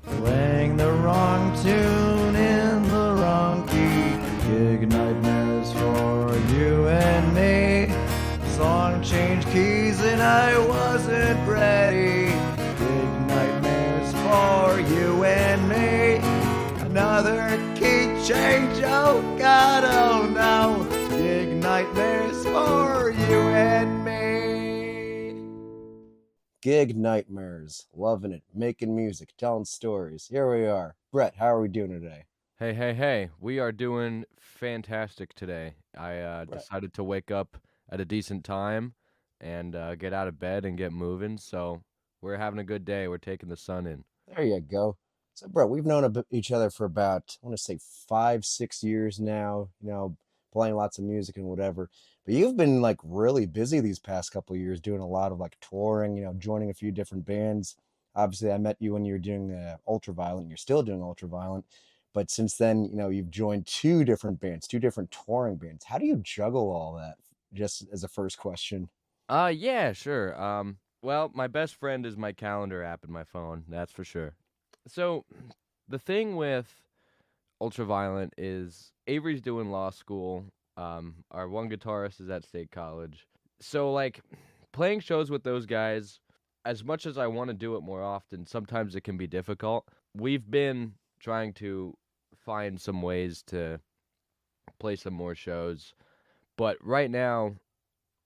Playing the wrong tune in the wrong key. Gig nightmares for you and me. Song changed keys and I wasn't ready. Gig nightmares for you and me. Another key change, oh God, oh no. Gig nightmares for you and me. Gig nightmares, loving it, making music, telling stories. Here we are. Brett, how are we doing today? Hey, we are doing fantastic today. I Brett, decided to wake up at a decent time and get out of bed and get moving, so we're having a good day. We're taking the sun in. there you go. So, Brett, we've known each other for about, I want to say 5, 6 years now, playing lots of music and whatever. But you've been like really busy these past couple of years doing a lot of like touring, joining a few different bands. Obviously, I met you when you were doing Ultraviolent. You're still doing Ultraviolent. But since then, you've joined two different bands, two different touring bands. How do you juggle all that? Just as a first question. Yeah, sure. Well, my best friend is my calendar app in my phone, that's for sure. So, the thing with Ultraviolent is Avery's doing law school. Our one guitarist is at State College. So, like, playing shows with those guys, as much as I want to do it more often, sometimes it can be difficult. We've been trying to find some ways to play some more shows, but right now,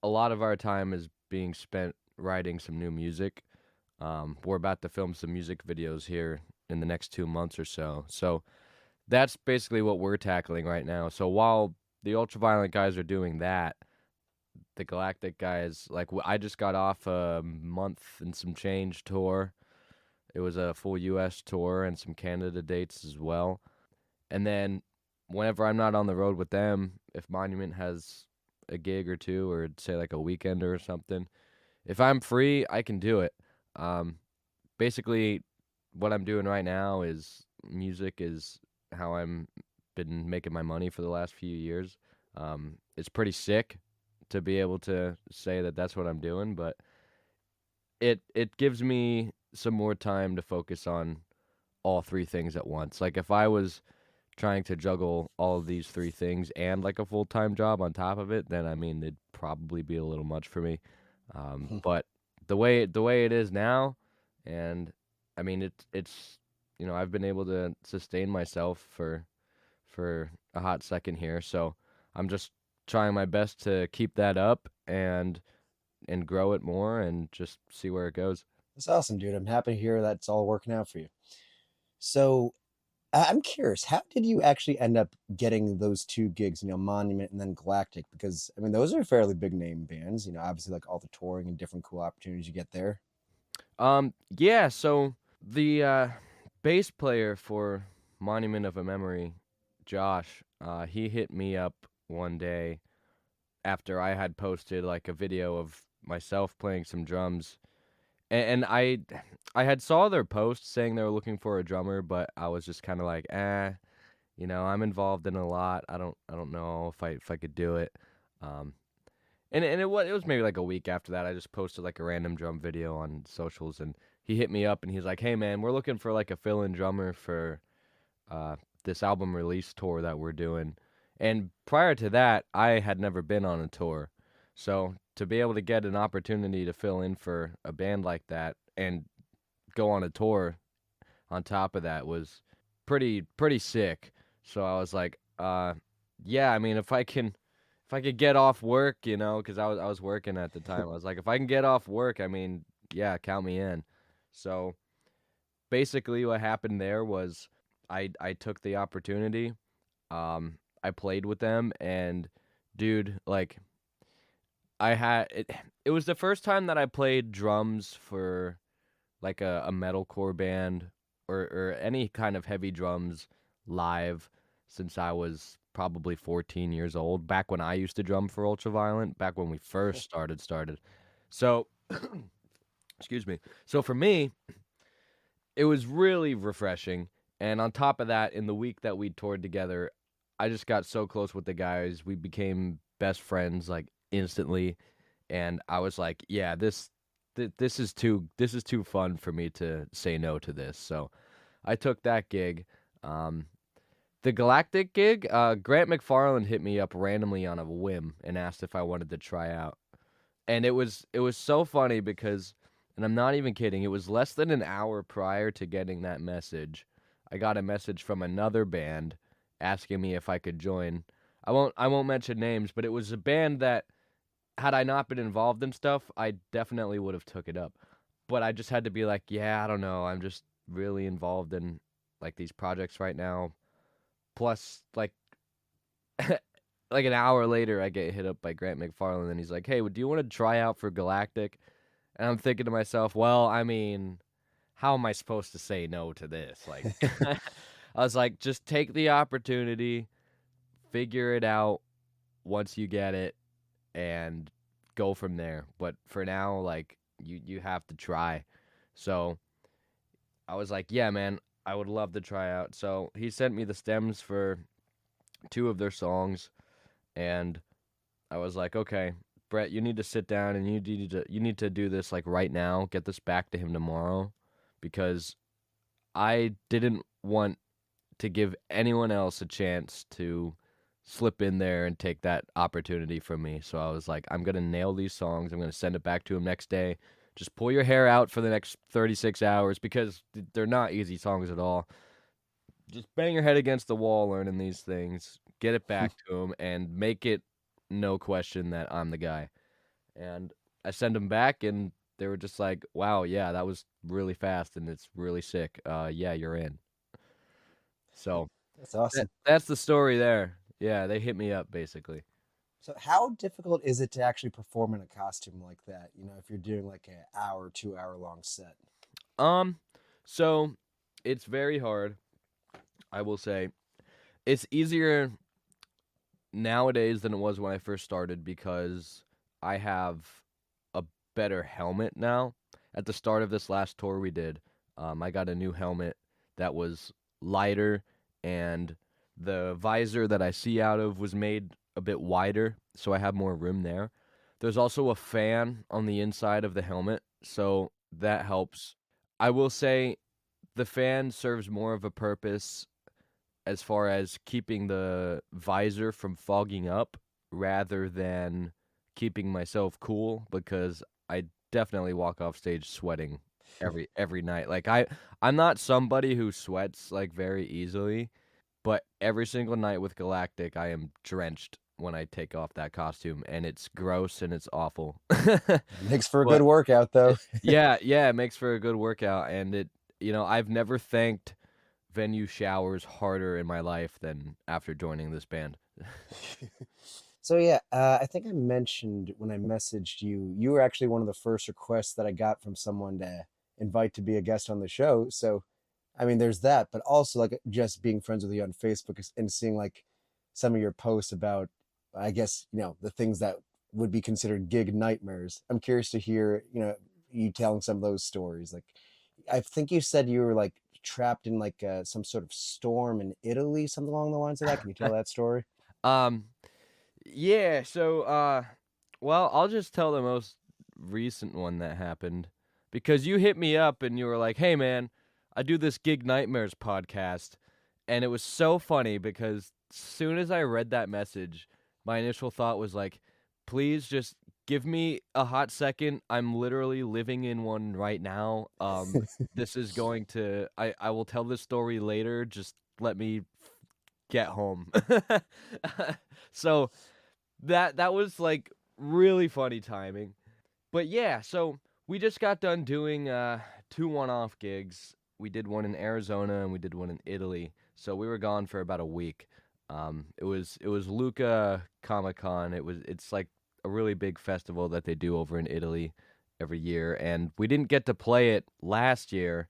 a lot of our time is being spent writing some new music. We're about to film some music videos here in the next 2 months or so. So that's basically what we're tackling right now. So while the Ultraviolent guys are doing that, the Galactic guys, like I just got off a month and some change tour. It was a full U.S. tour and some Canada dates as well. And then whenever I'm not on the road with them, if Monument has a gig or two, or say like a weekend or something, if I'm free, I can do it. Um, Basically, what I'm doing right now is music is how I'm been making my money for the last few years. It's pretty sick to be able to say that that's what I'm doing, but it gives me some more time to focus on all three things at once. Like if I was trying to juggle all of these three things and like a full-time job on top of it, then I mean it'd probably be a little much for me. But the way it is now, and I mean it's I've been able to sustain myself for a hot second here, so I'm just trying my best to keep that up and grow it more and just see where it goes. That's awesome, dude. I'm happy to hear that's all working out for you. So, I'm curious, how did you actually end up getting those two gigs, Monument and then Galactic? Because, I mean, those are fairly big name bands, obviously like all the touring and different cool opportunities you get there. Yeah, so the bass player for Monument of a Memory, Josh, he hit me up one day after I had posted like a video of myself playing some drums. And I had saw their post saying they were looking for a drummer, but I was just kind of like, I'm involved in a lot. I don't know if I could do it. Um, and it was maybe like a week after that. I just posted like a random drum video on socials, and he hit me up and he's like, "Hey man, we're looking for like a fill-in drummer for this album release tour that we're doing." And prior to that, I had never been on a tour, so to be able to get an opportunity to fill in for a band like that and go on a tour on top of that was pretty sick. So I was like, yeah, I mean, if I could get off work, because I was working at the time. I was like, if I can get off work, I mean, yeah, count me in. So basically, what happened there was I took the opportunity. I played with them, and dude, like I had it. It was the first time that I played drums for like a metalcore band or any kind of heavy drums live since I was probably 14 years old, back when I used to drum for Ultraviolent, back when we first started. So, excuse me. So for me, it was really refreshing. And on top of that, in the week that we toured together, I just got so close with the guys. We became best friends like instantly, and I was like, yeah, this is too fun for me to say no to this. So I took that gig. Um, the Galactic gig, Grant McFarland hit me up randomly on a whim and asked if I wanted to try out. And it was so funny because, and I'm not even kidding, it was less than an hour prior to getting that message. I got a message from another band asking me if I could join. I won't mention names, but it was a band that, had I not been involved in stuff, I definitely would have took it up. But I just had to be like, yeah, I don't know, I'm just really involved in like these projects right now. Plus, like like an hour later, I get hit up by Grant McFarland, and he's like, "Hey, do you want to try out for Galactic?" And I'm thinking to myself, well, I mean, how am I supposed to say no to this? Like, I was like, just take the opportunity, figure it out once you get it, and go from there. But for now, like, you have to try. So I was like, yeah, man, I would love to try out. So he sent me the stems for two of their songs, and I was like, okay, Brett, you need to sit down and you need to do this like right now. Get this back to him tomorrow, because I didn't want to give anyone else a chance to slip in there and take that opportunity from me. So I was like, I'm gonna nail these songs. I'm gonna send it back to him next day. Just pull your hair out for the next 36 hours, because they're not easy songs at all. Just bang your head against the wall learning these things, get it back to him, and make it no question that I'm the guy. And I send them back, and they were just like, wow, yeah, that was really fast, and it's really sick. Yeah, you're in. So That's awesome. that's the story there. Yeah, they hit me up, basically. So how difficult is it to actually perform in a costume like that? You know, if you're doing like an hour, 2 hour long set. Um, so it's very hard, I will say. It's easier nowadays than it was when I first started, because I have a better helmet now. At the start of this last tour we did, I got a new helmet that was lighter, and the visor that I see out of was made a bit wider, so I have more room there. There's also a fan on the inside of the helmet, so that helps. I will say the fan serves more of a purpose as far as keeping the visor from fogging up rather than keeping myself cool, because I definitely walk off stage sweating every night. Like I'm not somebody who sweats like very easily, but every single night with Galactic I am drenched when I take off that costume, and it's gross and it's awful. Makes for a good But workout though. yeah, yeah, it makes for a good workout, and I've never thanked venue showers harder in my life than after joining this band. So yeah, I think I mentioned when I messaged you, you were actually one of the first requests that I got from someone to invite to be a guest on the show. So, I mean, there's that, but also like just being friends with you on Facebook and seeing like some of your posts about, I guess, you know, the things that would be considered gig nightmares. I'm curious to hear, you know, you telling some of those stories. Like, I think you said you were like trapped in like some sort of storm in Italy, something along the lines of that. Can you tell that story? Um, yeah, so well, I'll just tell the most recent one that happened, because you hit me up and you were like, "Hey man, I do this Gig Nightmares podcast." And it was so funny because as soon as I read that message, my initial thought was like, "Please just give me a hot second. I'm literally living in one right now. This is going to I will tell this story later. Just let me get home." So that was like really funny timing. But yeah, so we just got done doing two one-off gigs. We did one in Arizona and we did one in Italy. So we were gone for about a week. It was Lucca Comic Con. It's like a really big festival that they do over in Italy every year, and we didn't get to play it last year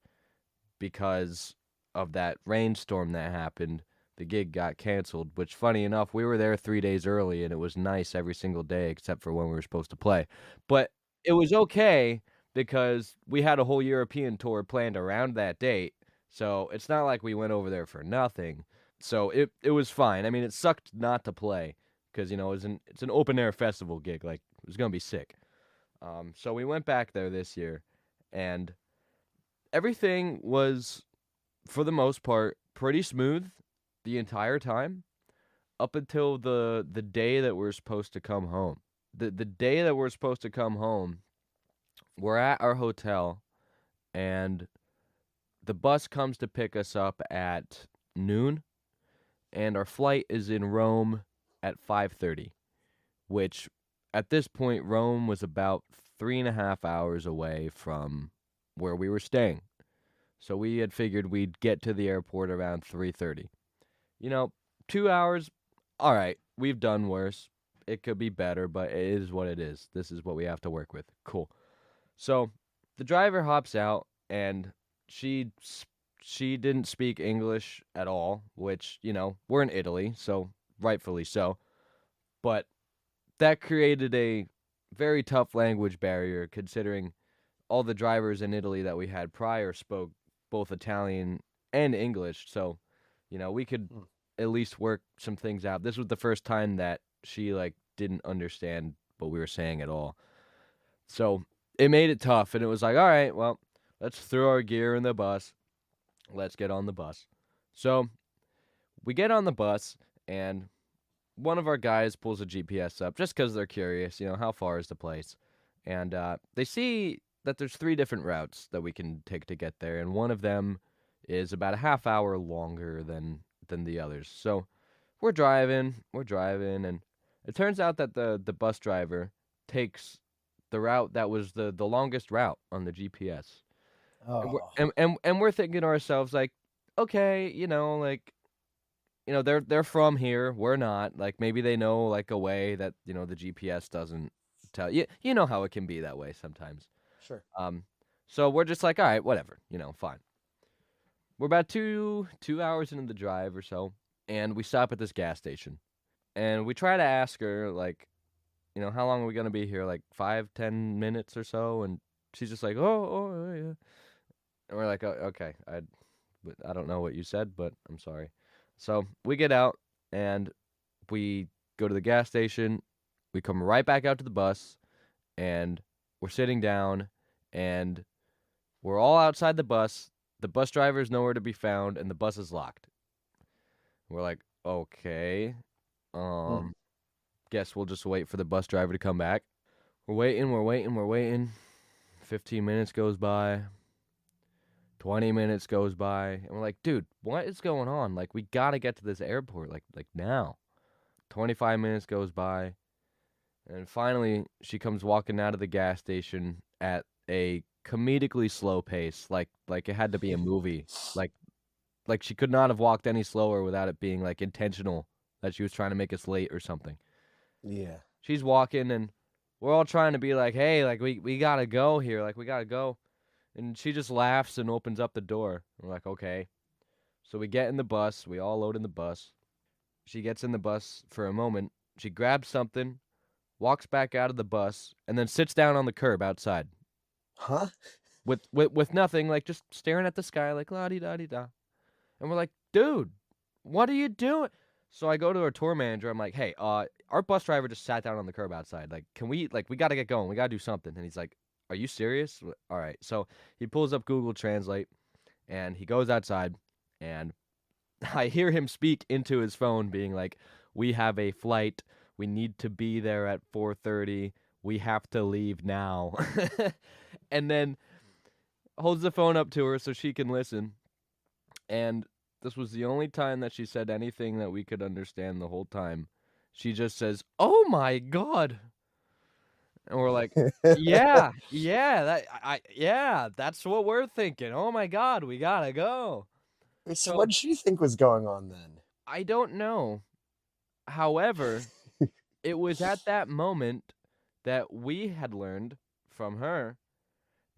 because of that rainstorm that happened. The gig got canceled, which, funny enough, we were there 3 days early, and it was nice every single day except for when we were supposed to play. But it was okay because we had a whole European tour planned around that date, so it's not like we went over there for nothing. So it was fine. I mean, it sucked not to play because, it's an open air festival gig. Like, it was gonna be sick. So we went back there this year, and everything was for the most part, pretty smooth the entire time up until the day that we're supposed to come home. The day that we're supposed to come home, we're at our hotel, and the bus comes to pick us up at noon, and our flight is in Rome at 5:30, which at this point Rome was about 3.5 hours away from where we were staying. So we had figured we'd get to the airport around 3:30. 2 hours, all right, we've done worse. It could be better, but it is what it is. This is what we have to work with. Cool. So the driver hops out, and she didn't speak English at all, which, we're in Italy, so rightfully so. But that created a very tough language barrier, considering all the drivers in Italy that we had prior spoke both Italian and English. So, we could at least work some things out. This was the first time that she didn't understand what we were saying at all. So it made it tough, and it was like, all right, well, let's throw our gear in the bus. Let's get on the bus. So we get on the bus, and one of our guys pulls a GPS up just because they're curious, how far is the place? And they see that there's 3 different routes that we can take to get there, and one of them is about a half hour longer than the others. So we're driving, and it turns out that the bus driver takes the route that was the longest route on the GPS. Oh, And we're thinking to ourselves, like, okay, they're from here, we're not. Like, maybe they know a way that, the GPS doesn't tell you. You know how it can be that way sometimes. sure. So we're just like, all right, whatever, fine. We're about 2 hours into the drive or so, and we stop at this gas station. And we try to ask her, how long are we going to be here? 5-10 minutes or so? And she's just like, oh, yeah. And we're like, oh, okay, I don't know what you said, but I'm sorry. So we get out, and we go to the gas station. We come right back out to the bus, and we're sitting down, and we're all outside the bus. The bus driver is nowhere to be found, and the bus is locked. We're like, okay, guess we'll just wait for the bus driver to come back. We're waiting. 15 minutes goes by. 20 minutes goes by, and we're like, dude, what is going on? We gotta get to this airport, now. 25 minutes goes by, and finally, she comes walking out of the gas station at a comedically slow pace, like it had to be a movie. Like she could not have walked any slower without it being, intentional that she was trying to make us late or something. Yeah. She's walking, and we're all trying to be like, hey, we gotta go here, we gotta go. And she just laughs and opens up the door. We're like, okay. So we get in the bus. We all load in the bus. She gets in the bus for a moment. She grabs something, walks back out of the bus, and then sits down on the curb outside. Huh? With nothing, just staring at the sky, la-di-da-di-da. And we're like, dude, what are you doing? So I go to our tour manager. I'm like, hey, our bus driver just sat down on the curb outside. Can we, we got to get going. We got to do something. And he's like, are you serious? All right. So he pulls up Google Translate, and he goes outside, and I hear him speak into his phone being like, we have a flight. We need to be there at 4:30. We have to leave now. And then holds the phone up to her so she can listen. And this was the only time that she said anything that we could understand the whole time. She just says, oh my God. And we're like, yeah, that's what we're thinking. Oh my God, we gotta go. So what did she think was going on then? I don't know. However, it was at that moment that we had learned from her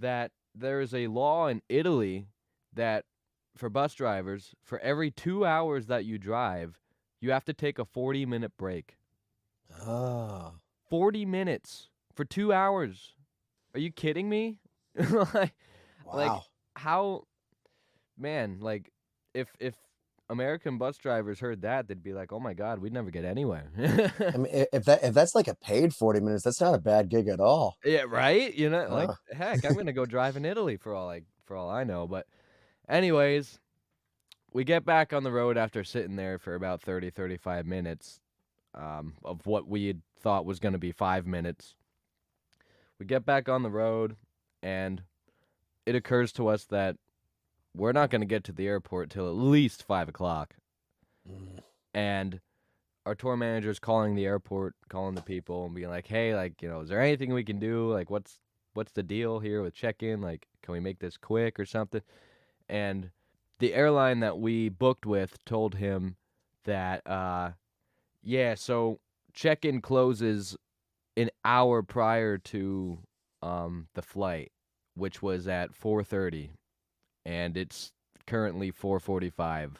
that there is a law in Italy that for bus drivers, for every 2 hours that you drive, you have to take a 40-minute break. Oh. 40 minutes. For 2 hours. Are you kidding me? Wow. How, man, if American bus drivers heard that, they'd be like, oh my God, we'd never get anywhere. I mean, if that's a paid 40 minutes, that's not a bad gig at all. Yeah, right? Oh. Heck, I'm gonna go drive in Italy for all I know. But anyways, we get back on the road after sitting there for about 30, 35 minutes of what we had thought was going to be 5 minutes. We get back on the road, and it occurs to us that we're not going to get to the airport till at least 5 o'clock. And our tour manager's calling the airport, calling the people, and being like, hey, like, you know, is there anything we can do? Like, what's the deal here with check-in? Like, can we make this quick or something? And the airline that we booked with told him that, yeah, so check-in closes an hour prior to the flight, which was at 4:30, and it's currently 4:45.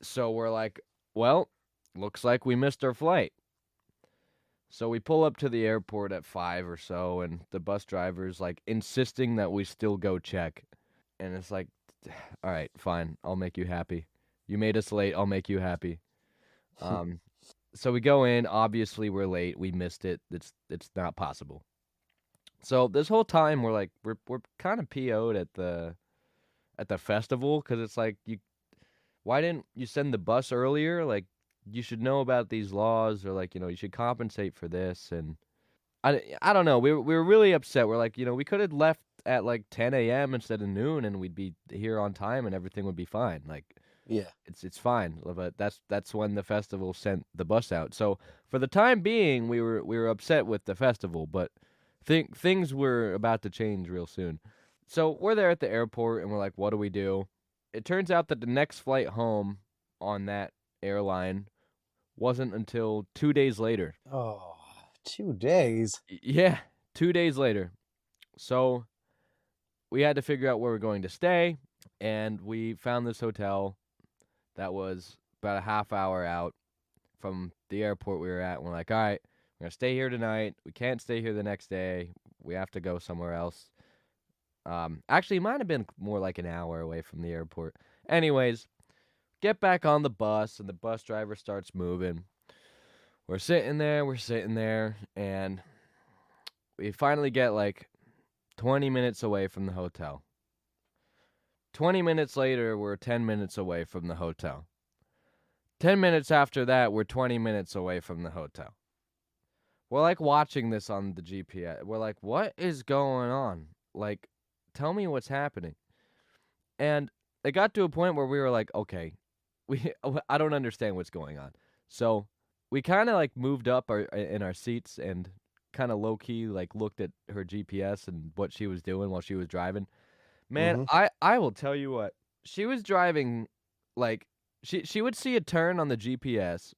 So we're like, well, looks like we missed our flight. So we pull up to the airport at 5 or so, and the bus driver's like insisting that we still go check. And it's like, all right, fine, I'll make you happy. You made us late, I'll make you happy. So we go in, obviously we're late, we missed it, it's not possible. So this whole time we're like, we're kind of PO'd at the festival, because it's like, why didn't you send the bus earlier? Like, you should know about these laws, or like, you know, you should compensate for this. And I don't know, we were really upset. We're like, you know, we could have left at like 10 a.m. instead of noon, and we'd be here on time and everything would be fine. Like, Yeah. it's fine. But that's when the festival sent the bus out. So for the time being, we were upset with the festival, but things were about to change real soon. So we're there at the airport, and we're like, what do we do? It turns out that the next flight home on that airline wasn't until 2 days later. Oh, 2 days. Yeah, 2 days later. So we had to figure out where we're going to stay, and we found this hotel that was about a half hour out from the airport we were at. And we're like, all right, we're going to stay here tonight. We can't stay here the next day. We have to go somewhere else. Actually, it might have been more like an hour away from the airport. Anyways, get back on the bus, and the bus driver starts moving. We're sitting there, and we finally get like 20 minutes away from the hotel. 20 minutes later, we're 10 minutes away from the hotel. 10 minutes after that, we're 20 minutes away from the hotel. We're like watching this on the GPS. We're like, what is going on? Like, tell me what's happening. And it got to a point where we were like, okay, I don't understand what's going on. So we kind of like moved up in our seats and kind of low key like looked at her GPS and what she was doing while she was driving. Man, I will tell you what, she was driving like she would see a turn on the GPS.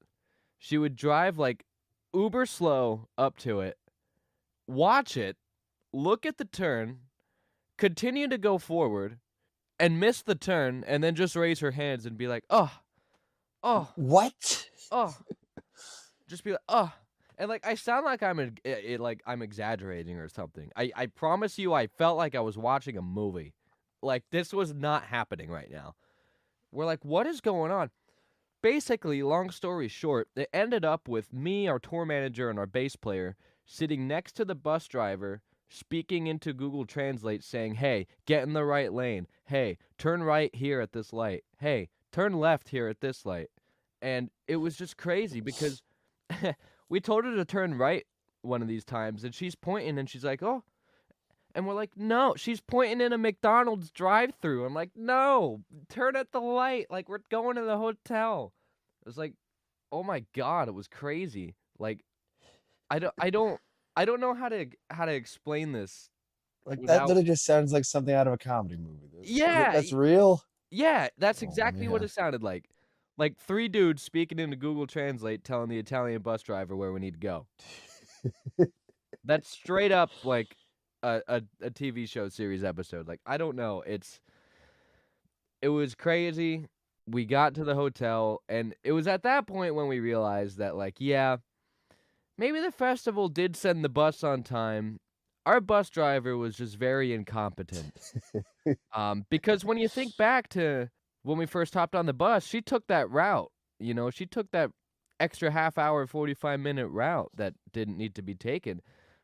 She would drive like uber slow up to it, watch it, look at the turn, continue to go forward, and miss the turn, and then just raise her hands and be like, oh, What? oh, just be like, oh. And like, I sound like I'm exaggerating or something. I promise you, I felt like I was watching a movie. Like, this was not happening right now. We're like, what is going on? Basically, long story short, it ended up with me, our tour manager, and our bass player sitting next to the bus driver, speaking into Google Translate, saying, hey, get in the right lane. Hey, turn right here at this light. Hey, turn left here at this light. And it was just crazy because we told her to turn right one of these times, and she's pointing, and she's like, oh. And we're like, no, she's pointing in a McDonald's drive-thru. I'm like, no, turn at the light. Like, we're going to the hotel. It was like, oh my God, it was crazy. Like, I don't know how to explain this. Like, without... that literally just sounds like something out of a comedy movie. Yeah. That's real? Yeah, that's exactly what man. it sounded like. Like 3 dudes speaking into Google Translate telling the Italian bus driver where we need to go. That's straight up like a TV show series episode. Like, I don't know. It was crazy. We got to the hotel, and it was at that point when we realized that, like, yeah, maybe the festival did send the bus on time. Our bus driver was just very incompetent. Because when you think back to when we first hopped on the bus, she took that route. You know, she took that extra half hour, 45-minute route that didn't need to be taken.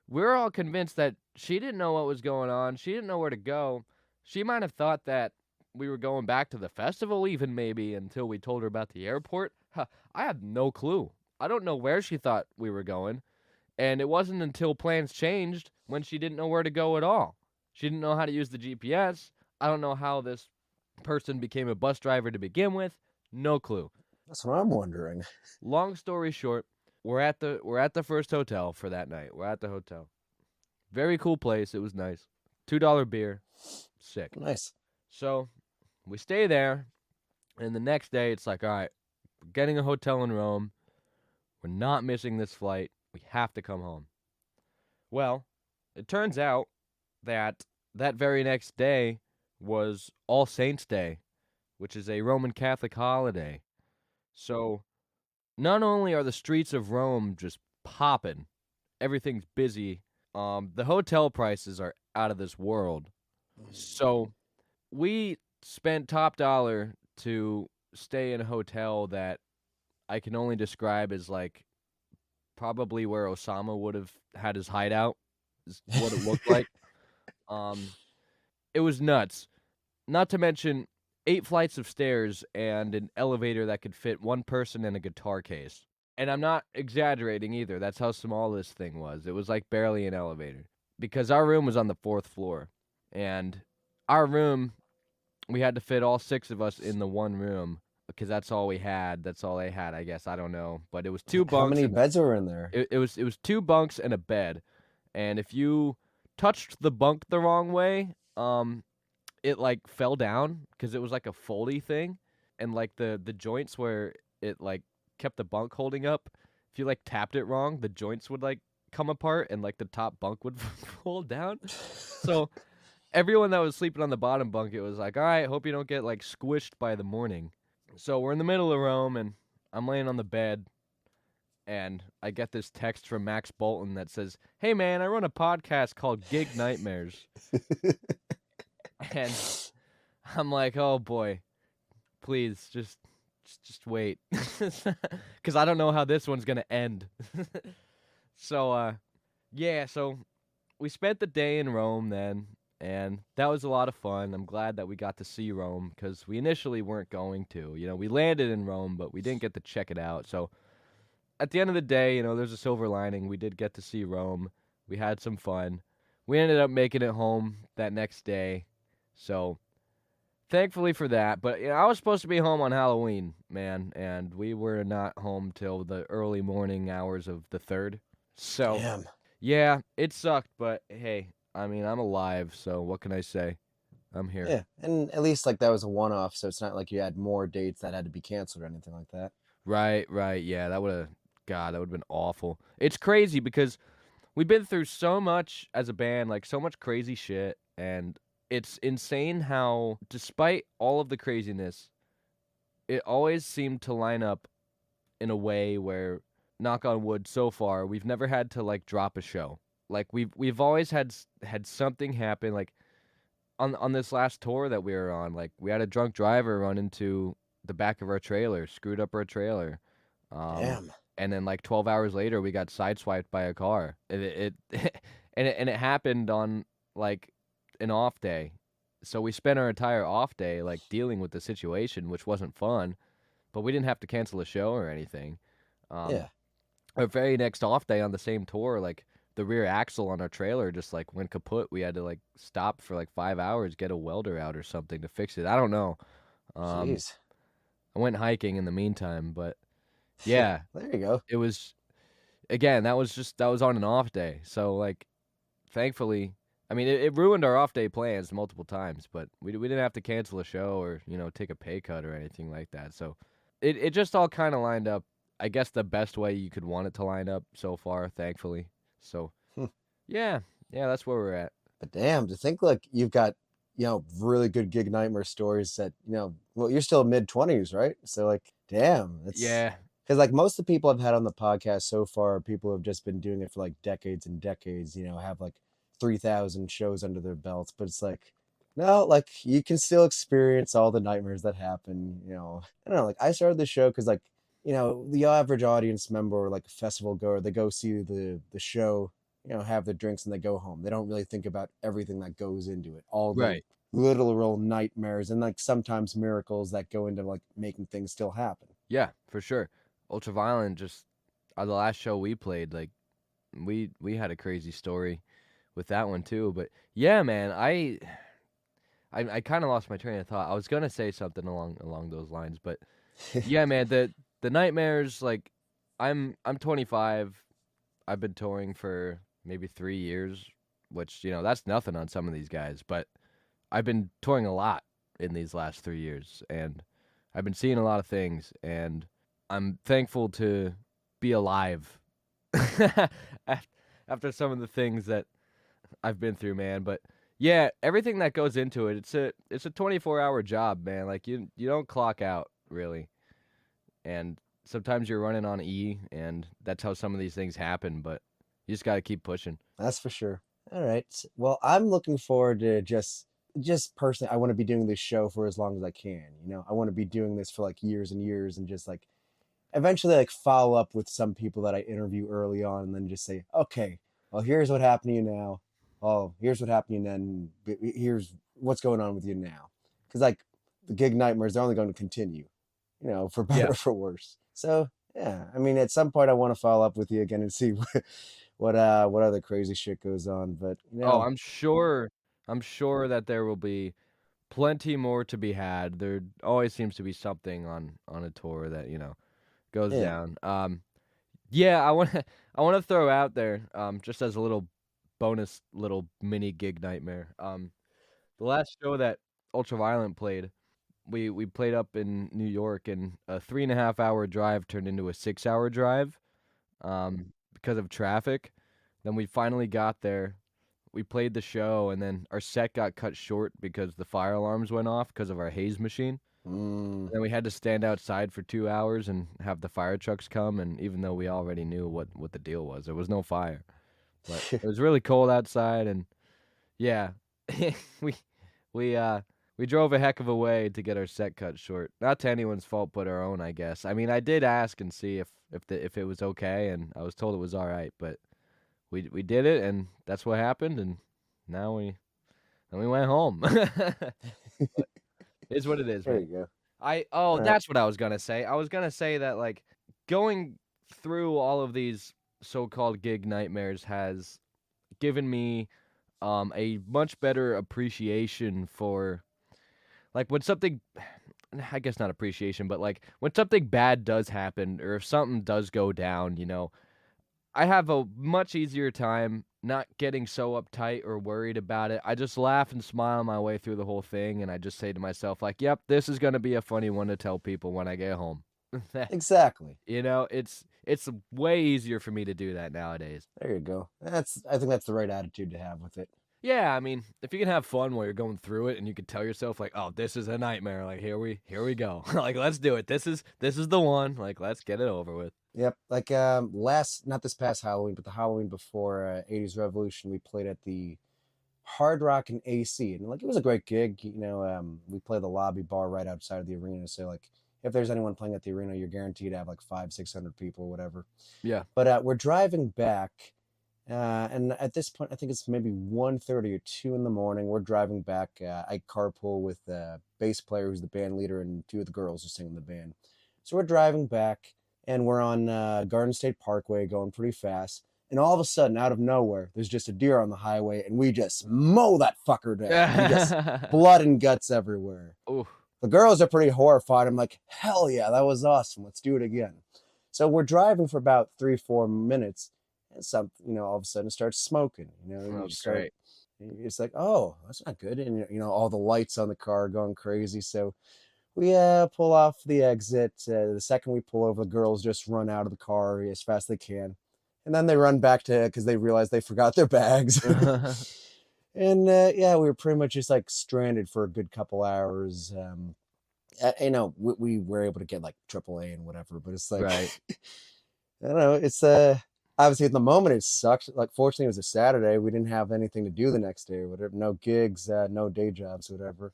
We're all convinced that she didn't know what was going on. She didn't know where to go. She might have thought that we were going back to the festival even maybe until we told her about the airport. Huh, I had no clue. I don't know where she thought we were going. And it wasn't until plans changed when she didn't know where to go at all. She didn't know how to use the GPS. I don't know how this person became a bus driver to begin with. No clue. That's what I'm wondering. Long story short, we're at the first hotel for that night. We're at the hotel. Very cool place. It was nice. $2 beer. Sick. Nice. So we stay there, and the next day it's like, all right, we're getting a hotel in Rome. We're not missing this flight. We have to come home. Well, it turns out that that very next day was All Saints' Day, which is a Roman Catholic holiday. So not only are the streets of Rome just popping, everything's busy, the hotel prices are out of this world. So we spent top dollar to stay in a hotel that I can only describe as like probably where Osama would have had his hideout, is what it looked like. It was nuts. Not to mention 8 flights of stairs and an elevator that could fit one person in a guitar case. And I'm not exaggerating either. That's how small this thing was. It was like barely an elevator. Because our room was on the 4th floor. And our room, we had to fit all 6 of us in the one room. Because that's all we had. That's all they had, I guess. I don't know. But it was 2 bunks. How many beds were in there? It was 2 bunks and a bed. And if you touched the bunk the wrong way, it like fell down because it was like a foldy thing. And like the joints where it like kept the bunk holding up, if you like tapped it wrong, the joints would like come apart and like the top bunk would fall down. So everyone that was sleeping on the bottom bunk, it was like, all right, hope you don't get like squished by the morning. So we're in the middle of Rome, and I'm laying on the bed, and I get this text from Max Bolton that says, hey, man, I run a podcast called Gig Nightmares. And I'm like, oh, boy, please, just wait. Because I don't know how this one's going to end. So, yeah, so we spent the day in Rome then. And that was a lot of fun. I'm glad that we got to see Rome because we initially weren't going to. You know, we landed in Rome, but we didn't get to check it out. So at the end of the day, you know, there's a silver lining. We did get to see Rome. We had some fun. We ended up making it home that next day. So thankfully for that. But you know, I was supposed to be home on Halloween, man, and we were not home till the early morning hours of the 3rd. So, Damn. Yeah, it sucked, but hey. I mean, I'm alive, so what can I say? I'm here. Yeah, and at least like that was a one-off, so it's not like you had more dates that had to be canceled or anything like that. Right, yeah, that would have been awful. It's crazy because we've been through so much as a band, like so much crazy shit, and it's insane how, despite all of the craziness, it always seemed to line up in a way where, knock on wood, so far, we've never had to like drop a show. Like we've always had something happen. Like on this last tour that we were on, like we had a drunk driver run into the back of our trailer, screwed up our trailer. Damn. And then like 12 hours later, we got sideswiped by a car. It and it happened on like an off day. So we spent our entire off day like dealing with the situation, which wasn't fun. But we didn't have to cancel a show or anything. Yeah. Our very next off day on the same tour, like the rear axle on our trailer just like went kaput. We had to like stop for like 5 hours, get a welder out or something to fix it. I don't know. Jeez. I went hiking in the meantime, but yeah, There you go. it was, again, that was on an off day. So like, thankfully, I mean, it ruined our off day plans multiple times, but we didn't have to cancel a show or, you know, take a pay cut or anything like that. So it just all kind of lined up, I guess, the best way you could want it to line up so far, thankfully. So, yeah, that's where we're at. But damn, to think like you've got, you know, really good gig nightmare stories that, you know, well, you're still mid-20s, right? So like, damn, it's Yeah, because like most of the people I've had on the podcast so far are people who have just been doing it for like decades and decades, you know, have like 3,000 shows under their belts. But it's like, no, like you can still experience all the nightmares that happen, you know. I don't know, like I started the show because like, you know, the average audience member or like a festival goer, they go see the show, you know, have their drinks and they go home. They don't really think about everything that goes into it, all the right. literal nightmares and like sometimes miracles that go into like making things still happen. Yeah, for sure. Ultraviolent, just the last show we played, like we had a crazy story with that one too. But yeah, man, I kind of lost my train of thought. I was gonna say something along those lines, but yeah, man, the nightmares, like I'm 25. I've been touring for maybe 3 years, which, that's nothing on some of these guys, but I've been touring a lot in these last 3 years, and I've been seeing a lot of things, and I'm thankful to be alive after some of the things that I've been through, man. But yeah, everything that goes into it, it's a 24-hour job, man. Like you don't clock out really, and sometimes you're running on E, and that's how some of these things happen. But you just got to keep pushing. That's for sure. All right. Well, I'm looking forward to just personally, I want to be doing this show for as long as I can. I want to be doing this for like years and years and just like eventually like follow up with some people that I interview early on and then just say, okay, well, here's what happened to you now. Oh, here's what happened to you then. Here's what's going on with you now. Because like the gig nightmares, they're only going to continue, for better or for worse. So yeah, I mean, at some point I want to follow up with you again and see what other crazy shit goes on. But Oh, I'm sure that there will be plenty more to be had. There always seems to be something on a tour that, goes yeah. down. Yeah, I want to throw out there, just as a little bonus, little mini gig nightmare. The last show that Ultraviolent played, we played up in New York, and a 3.5-hour drive turned into a 6-hour drive, because of traffic. Then we finally got there. We played the show, and then our set got cut short because the fire alarms went off because of our haze machine. Mm. Then we had to stand outside for 2 hours and have the fire trucks come, and even though we already knew what the deal was, there was no fire. But it was really cold outside, and yeah, we we uh we drove a heck of a way to get our set cut short. Not to anyone's fault but our own, I guess. I mean, I did ask and see if it was okay, and I was told it was all right, but we did it, and that's what happened, and now we went home. But it is what it is, There man. you go. Oh, All right. that's what I was gonna say. I was gonna say that, like, going through all of these so-called gig nightmares has given me a much better appreciation for, like, when something, I guess not appreciation, but like when something bad does happen, or if something does go down, I have a much easier time not getting so uptight or worried about it. I just laugh and smile my way through the whole thing, and I just say to myself, like, yep, this is going to be a funny one to tell people when I get home. Exactly. It's way easier for me to do that nowadays. There you go. I think that's the right attitude to have with it. Yeah, I mean, if you can have fun while you're going through it, and you can tell yourself, like, oh, this is a nightmare, like, here we go. Like, let's do it. This is the one. Like, let's get it over with. Yep. Like not this past Halloween, but the Halloween before 80s Revolution, we played at the Hard Rock and AC, and like it was a great gig. We play the lobby bar right outside of the arena, so like if there's anyone playing at the arena, you're guaranteed to have like 500-600 people, whatever. Yeah. But we're driving back, and at this point, I think it's maybe 1:30 or 2 in the morning. We're driving back. I carpool with the bass player, who's the band leader, and two of the girls who sing in the band. So we're driving back, and we're on Garden State Parkway going pretty fast. And all of a sudden, out of nowhere, there's just a deer on the highway, and we just mow that fucker down. And just blood and guts everywhere. Ooh. The girls are pretty horrified. I'm like, hell yeah, that was awesome. Let's do it again. So we're driving for about 3-4 minutes, and all of a sudden it starts smoking. Oh, great. It's like, oh, that's not good. And all the lights on the car are going crazy. So we pull off the exit. The second we pull over, the girls just run out of the car as fast as they can. And then they run back because they realize they forgot their bags. And yeah, we were pretty much just like stranded for a good couple hours. We were able to get like AAA and whatever, but it's like, Right. I don't know. It's obviously at the moment it sucked. Like, fortunately, it was a Saturday. We didn't have anything to do the next day or whatever. No gigs, no day jobs, whatever.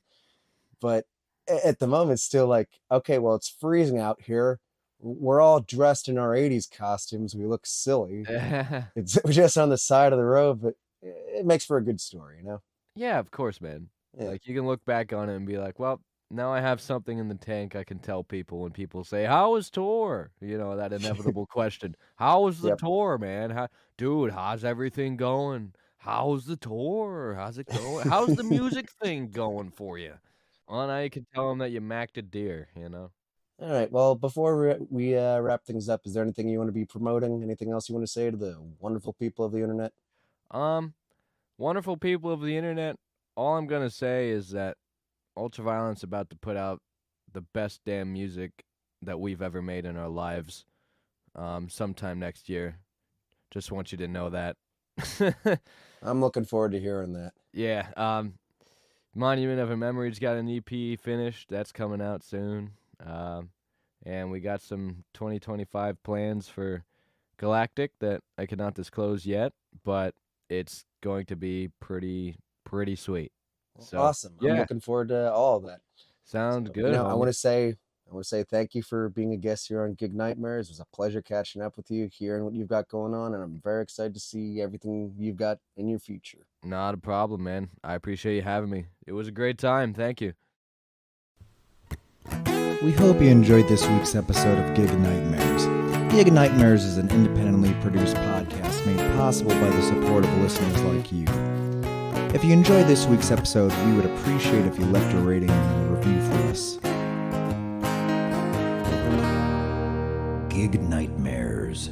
But at the moment, it's still like, okay, well, it's freezing out here. We're all dressed in our 80s costumes. We look silly. We're just on the side of the road, but it makes for a good story, Yeah, of course, man. Yeah. Like, you can look back on it and be like, well, now I have something in the tank I can tell people when people say, "How was tour?" You know, that inevitable question. "How was the Yep. tour, man? Dude, how's everything going? How's the tour? How's it going? How's the music thing going for you?" Well, now you can tell them that you macked a deer, you know? All right. Well, before we wrap things up, is there anything you want to be promoting? Anything else you want to say to the wonderful people of the internet? Wonderful people of the internet, all I'm gonna say is that Ultraviolent's about to put out the best damn music that we've ever made in our lives, sometime next year. Just want you to know that. I'm looking forward to hearing that. Yeah, Monument of a Memory's got an EP finished. That's coming out soon. And we got some 2025 plans for Galactic that I cannot disclose yet, but it's going to be pretty sweet. So, Awesome. I'm yeah, looking forward to all of that. sounds So, good, I homie. want to say thank you for being a guest here on Gig Nightmares. It was a pleasure catching up with you, hearing what you've got going on, and I'm very excited to see everything you've got in your future. Not a problem, man. I appreciate you having me. It was a great time. Thank you. We hope you enjoyed this week's episode of Gig Nightmares. Gig Nightmares is an independently produced podcast made possible by the support of listeners like you. If you enjoyed this week's episode, we would appreciate if you left a rating and a review for us. Gig Nightmares.